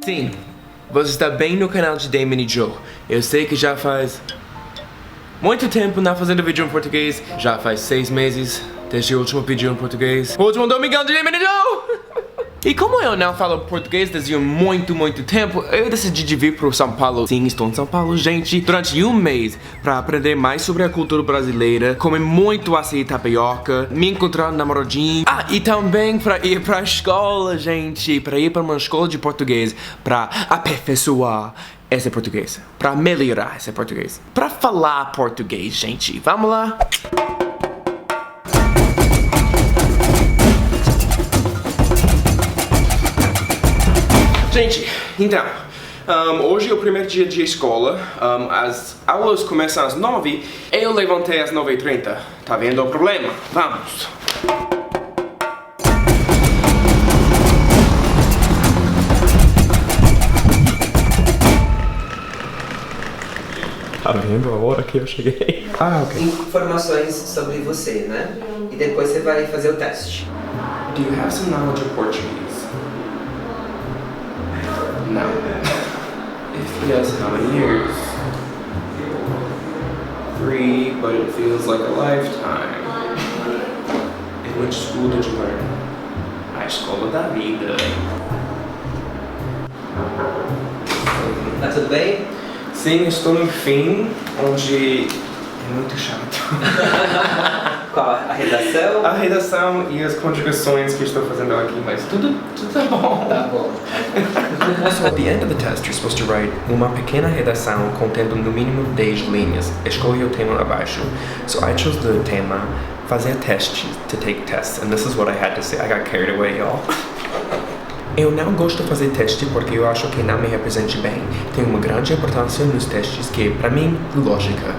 Sim, você está bem no canal de Damon e Joe. Eu sei que já faz muito tempo não fazendo vídeo em português. Já faz 6 meses desde o último vídeo em português. O último domingão de Damon e Joe! E como eu não falo português desde muito tempo, eu decidi vir pro São Paulo. Sim, estou em São Paulo, gente, durante um mês pra aprender mais sobre a cultura brasileira, comer muito açaí e tapioca, me encontrar no namoradinho. Ah, e também pra ir pra escola, gente, pra ir pra uma escola de português, pra aperfeiçoar esse português, pra melhorar esse português, pra falar português, gente. Vamos lá? Gente, então, hoje é o primeiro dia de escola, as aulas começam às 9, eu levantei às 9h30, tá vendo o problema? Vamos! Tá vendo a hora que eu cheguei? Ah, ok. Informações sobre você, né? E depois você vai fazer o teste. Do you have some knowledge of Portuguese? No. If yes, how many years? 3, but it feels like a lifetime. In which school did you learn? A escola da vida. Tá tudo bem? Sim, estou no fim, onde é muito chato. Qual? A redação? A redação e as conjugações que estou fazendo aqui, mas tudo tá bom. Tá bom. So at the end of the test, you're supposed to write uma pequena redação contendo no mínimo 10 linhas. Escolha o tema abaixo. So I chose the tema fazer testes, to take tests, and this is what I had to say. I got carried away, y'all. Eu não gosto de fazer teste porque eu acho que não me represente bem. Tem uma grande importância nos testes que, para mim, lógica.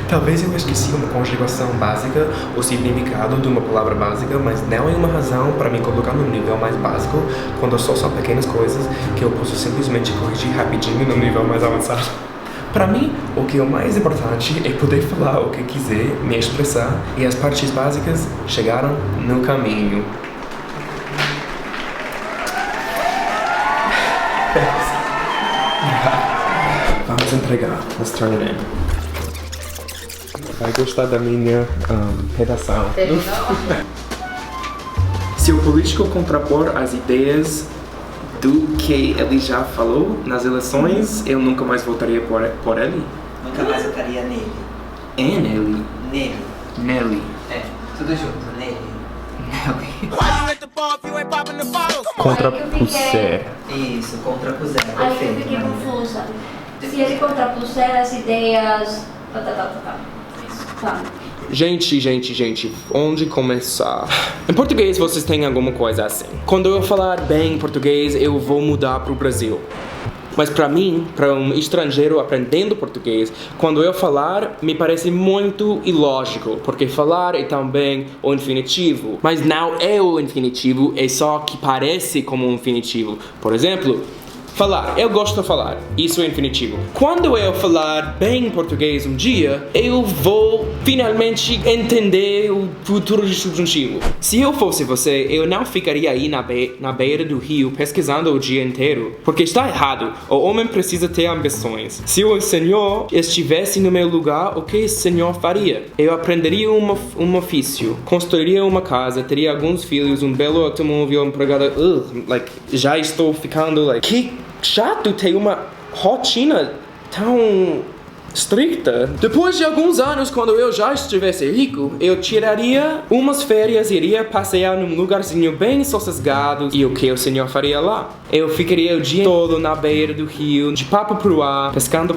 Talvez eu esqueci uma conjugação básica ou significado de uma palavra básica, mas não é uma razão para me colocar no nível mais básico quando são pequenas coisas que eu posso simplesmente corrigir rapidinho no nível mais avançado. Para mim, o que é o mais importante é poder falar o que quiser, me expressar, e as partes básicas chegaram no caminho. Vamos entregar. Let's turn it in. Vai gostar da minha redação. Se o político contrapor as ideias do que ele já falou nas eleições, eu nunca mais votaria por ele? Nunca mais votaria nele. É nele? Nele. Nele. É, tudo junto, nele. Nele. Contrapuser. Isso, contrapuser, Aí eu perfeito. fiquei confusa. Se ele contrapuser as ideias... Tá. Gente, onde começar? Em português vocês têm alguma coisa assim. Quando eu falar bem português, eu vou mudar pro Brasil. Mas pra mim, pra um estrangeiro aprendendo português, quando eu falar, me parece muito ilógico, porque falar é também o infinitivo. Mas não é o infinitivo, é só que parece como um infinitivo. Por exemplo, falar, eu gosto de falar, isso é infinitivo. Quando eu falar bem português um dia, eu vou finalmente entender o futuro de subjuntivo. Se eu fosse você, eu não ficaria aí na beira do rio pesquisando o dia inteiro, porque está errado, o homem precisa ter ambições. Se o senhor estivesse no meu lugar, o que o senhor faria? Eu aprenderia um ofício, construiria uma casa, teria alguns filhos, um belo automóvel, empregada. Já estou ficando que chato ter uma rotina tão estricta. Depois de alguns anos, quando eu já estivesse rico, eu tiraria umas férias, iria passear num lugarzinho bem sossegado. E o que o senhor faria lá? Eu ficaria o dia todo na beira do rio, de papo pro ar, pescando.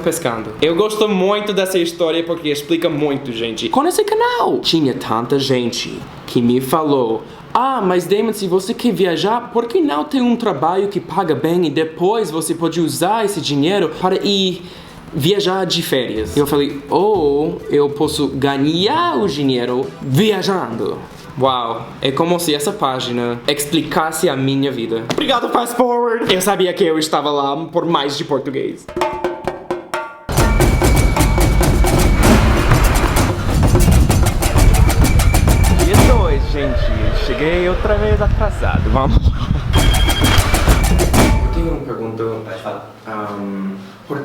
Eu gosto muito dessa história porque explica muito, gente. Com esse canal, tinha tanta gente que me falou: ah, mas Damon, se você quer viajar, por que não ter um trabalho que paga bem e depois você pode usar esse dinheiro para ir viajar de férias? Eu falei, eu posso ganhar o dinheiro viajando. Uau, é como se essa página explicasse a minha vida. Obrigado, Fast Forward! Eu sabia que eu estava lá por mais de português. Gente, cheguei outra vez atrasado, vamos lá. Eu tenho uma pergunta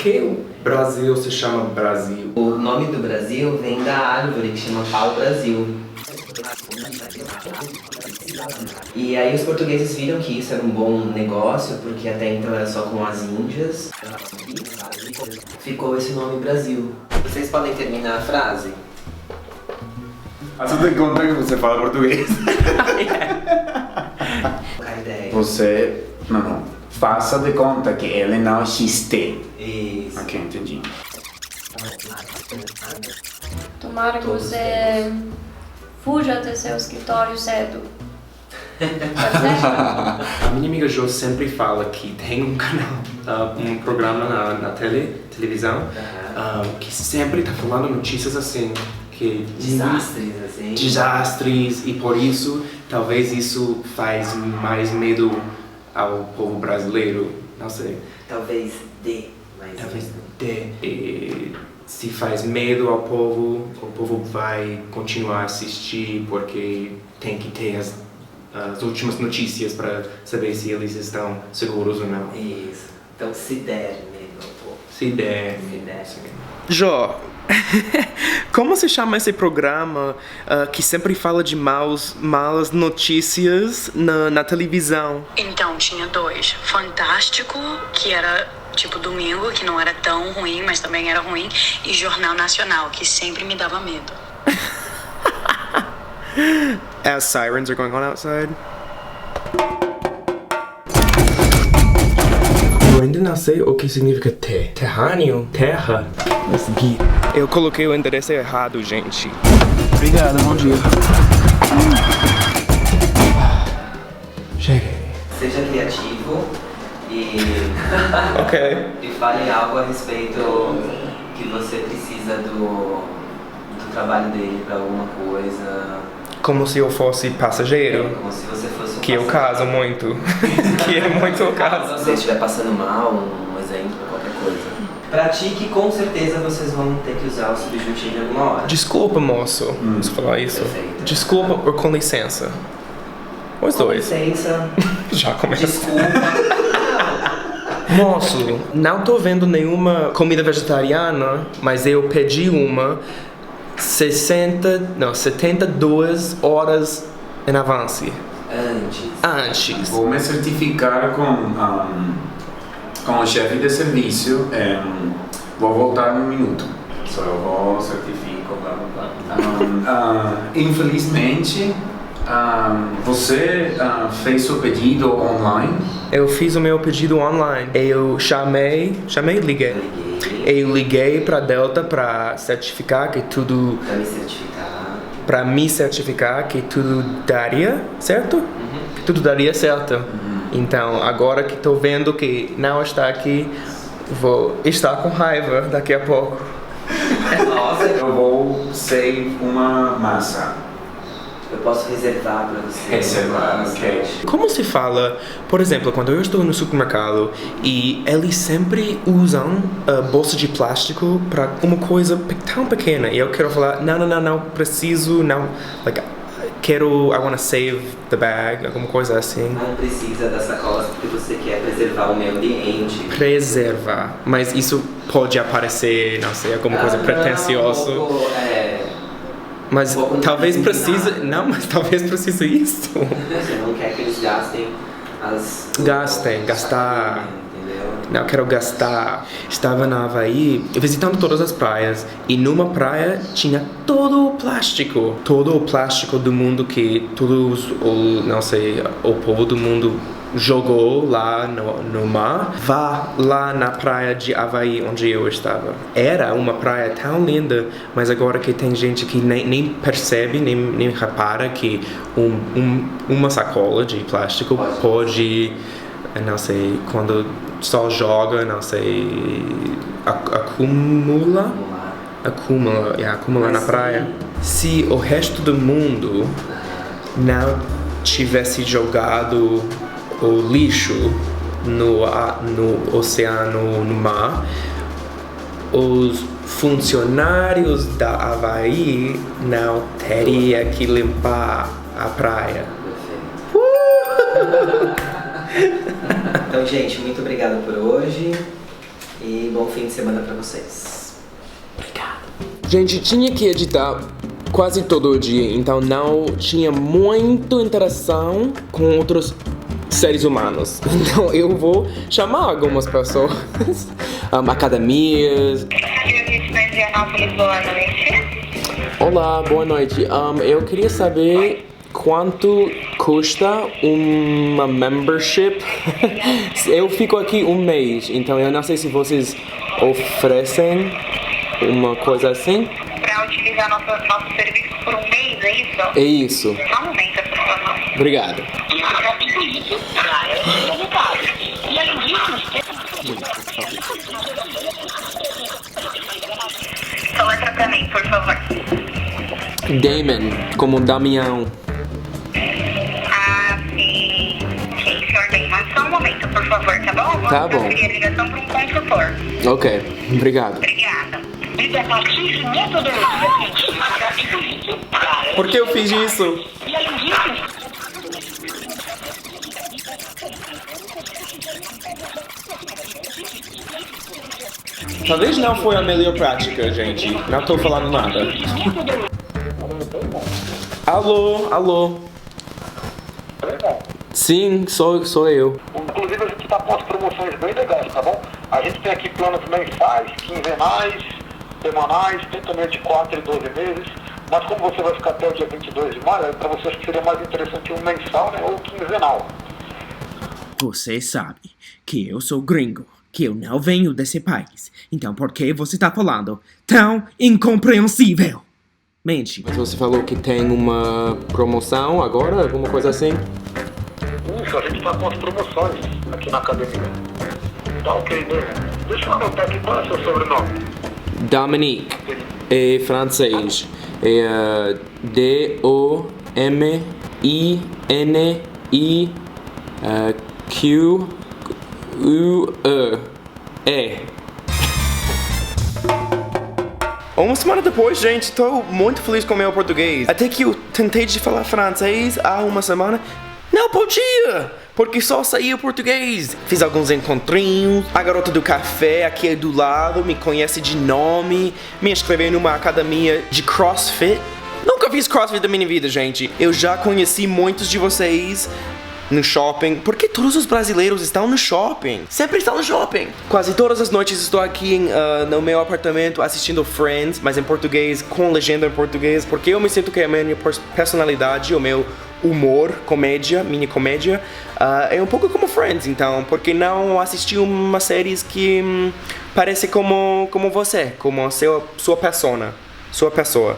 que o Brasil se chama Brasil? O nome do Brasil vem da árvore que chama pau-brasil. E aí os portugueses viram que isso era um bom negócio, porque até então era só com as Índias. Ficou esse nome Brasil. Vocês podem terminar a frase? Faça de conta que você fala português. Qual a ideia? Você... Não. Faça de conta que ele não existe. Isso. Ok, entendi. Tomara que você fuja até seu escritório cedo. Pode ser? A minha amiga Jo sempre fala que tem um canal, um programa na televisão, que sempre tá falando notícias assim, que Desastres, assim. desastres, e por isso, talvez isso faz mais medo ao povo brasileiro, não sei. Talvez dê mais Talvez medo. dê. E se faz medo ao povo, o povo vai continuar a assistir porque tem que ter as últimas notícias para saber se eles estão seguros ou não. Isso. Então se der medo ao povo. Se der. Se der. Jó, como se chama esse programa que sempre fala de malas notícias na televisão? Então, tinha 2. Fantástico, que era tipo domingo, que não era tão ruim, mas também era ruim. E Jornal Nacional, que sempre me dava medo. As sirens are going on outside. Eu ainda não sei o que significa terrâneo. Terra. Eu coloquei o endereço errado, gente. Obrigado, bom dia. Cheguei. Seja criativo e... Ok. e fale algo a respeito que você precisa do trabalho dele para alguma coisa. Como se eu fosse passageiro. Como se você fosse um Que eu passageiro. caso muito. Que é muito o Se caso. você estiver passando mal, um exemplo, qualquer coisa. Pratique, com certeza vocês vão ter que usar o subjuntivo em alguma hora. Desculpa, moço. Posso falar isso? Perfeito. Desculpa ou com licença? Os Com dois. licença, Já começa. desculpa. Moço, não tô vendo nenhuma comida vegetariana, mas eu pedi uma 72 horas em avance. Antes. Vou me certificar com o chefe de serviço. Vou voltar num minuto. Só eu vou certifico. Blá, blá, blá. Infelizmente, você fez o pedido online? Eu fiz o meu pedido online. Eu liguei. Eu liguei pra Delta pra certificar que tudo... Pra me certificar que tudo daria certo? Que tudo daria certo. Então, agora que tô vendo que não está aqui, vou estar com raiva daqui a pouco. Nossa, Eu vou ser uma massa. eu posso reservar pra você. Reservar, ok. Como se fala, por exemplo, quando eu estou no supermercado e eles sempre usam bolsa de plástico para uma coisa tão pequena e eu quero falar, não, preciso, não, like, I wanna save the bag, alguma coisa assim. Não precisa das sacolas porque você quer preservar o meio ambiente. Preservar, mas isso pode aparecer, não sei, alguma coisa pretensiosa. Mas talvez precise, não, mas talvez precise isso. Você não quer que eles gastem gastar. Entendeu? Não, eu quero gastar. Estava na Havaí, visitando todas as praias, e numa praia tinha todo o plástico do mundo que o povo do mundo jogou lá no mar. Vá lá na praia de Havaí, onde eu estava. Era uma praia tão linda, mas agora que tem gente que nem percebe, nem repara que uma sacola de plástico pode, não sei, quando só joga, não sei, acumula na praia. Se o resto do mundo não tivesse jogado o lixo no oceano, no mar, os funcionários da Havaí não teriam que limpar a praia. Então, gente, muito obrigado por hoje. E bom fim de semana pra vocês. Obrigado. Gente, tinha que editar quase todo dia, então não tinha muita interação com outros seres humanos. Então eu vou chamar algumas pessoas, academias. Boa noite. Olá, boa noite. Eu queria saber quanto custa uma membership. Eu fico aqui um mês, então eu não sei se vocês oferecem uma coisa assim. Para utilizar nosso serviço por um mês, é isso? É isso. Só um momento, por favor. Obrigado. Soletra pra mim, por favor. Damon, como Damião. Ah, sim. Sim, senhor Damon. Só um momento, por favor, tá bom? Vou Tá bom. transferir a ligação para um consultor. Ok, obrigado. Obrigada. Liga a partir de metodologia científica. Por que eu fiz isso? E além disso, Talvez não foi a melhor prática, gente. Não tô falando nada. Alô, alô. Sim, sou eu. Inclusive a gente está com umas promoções bem legais, tá bom? A gente tem aqui planos mensais, quinzenais, semanais, tem também de 4 e 12 meses. Mas como você vai ficar até o dia 22 de maio, para você acho que seria mais interessante um mensal, né, ou quinzenal. Você sabe que eu sou gringo, que eu não venho desse país. Então por que você tá falando tão incompreensível? Mente. Mas você falou que tem uma promoção agora, alguma coisa assim? Isso, a gente está com as promoções aqui na academia. Tá ok, né? Deixa eu anotar aqui qual é o seu sobrenome. Dominique. É francês. É D-O-M-I-N-I-Q-U-E. Uma semana depois, gente, tô muito feliz com o meu português. Até que eu tentei de falar francês há uma semana. Não podia, porque só saía português. Fiz alguns encontrinhos. A garota do café aqui do lado me conhece de nome. Me inscreveu numa academia de CrossFit. Nunca fiz CrossFit da minha vida, gente. Eu já conheci muitos de vocês no shopping. Porque todos os brasileiros estão no shopping. Sempre estão no shopping. Quase todas as noites estou aqui no meu apartamento assistindo Friends, mas em português, com legenda em português, porque eu me sinto que a minha personalidade, o meu humor, comédia, mini comédia, é um pouco como Friends. Então, por que não assistir uma série que parece como você, como a sua persona, sua pessoa?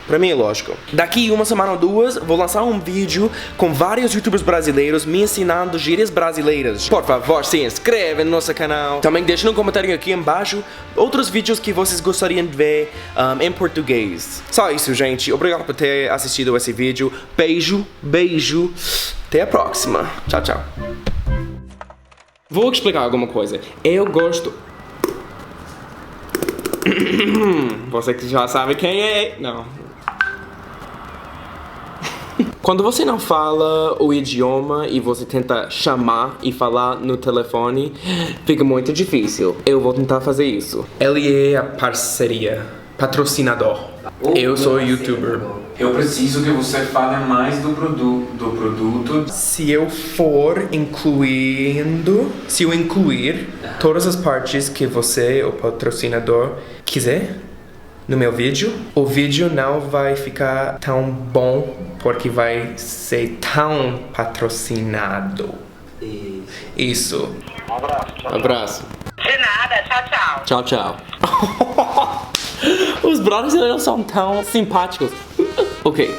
Pra mim é lógico. Daqui uma semana ou duas, vou lançar um vídeo com vários youtubers brasileiros me ensinando gírias brasileiras. Por favor, se inscreve no nosso canal. Também deixe no comentário aqui embaixo outros vídeos que vocês gostariam de ver em português. Só isso, gente. Obrigado por ter assistido esse vídeo. Beijo, beijo. Até a próxima. Tchau, tchau. Vou explicar alguma coisa. Eu gosto... Você que já sabe quem é. Não. Quando você não fala o idioma e você tenta chamar e falar no telefone, fica muito difícil. Eu vou tentar fazer isso. Ele é a parceria, patrocinador. Eu sou youtuber. Eu preciso que você fale mais do produto. Se eu incluir todas as partes que você, o patrocinador, quiser no meu vídeo, o vídeo não vai ficar tão bom porque vai ser tão patrocinado. Isso. Um abraço. Tchau. Abraço. De nada, tchau, tchau. Tchau, tchau. Os brasileiros são tão simpáticos. Ok.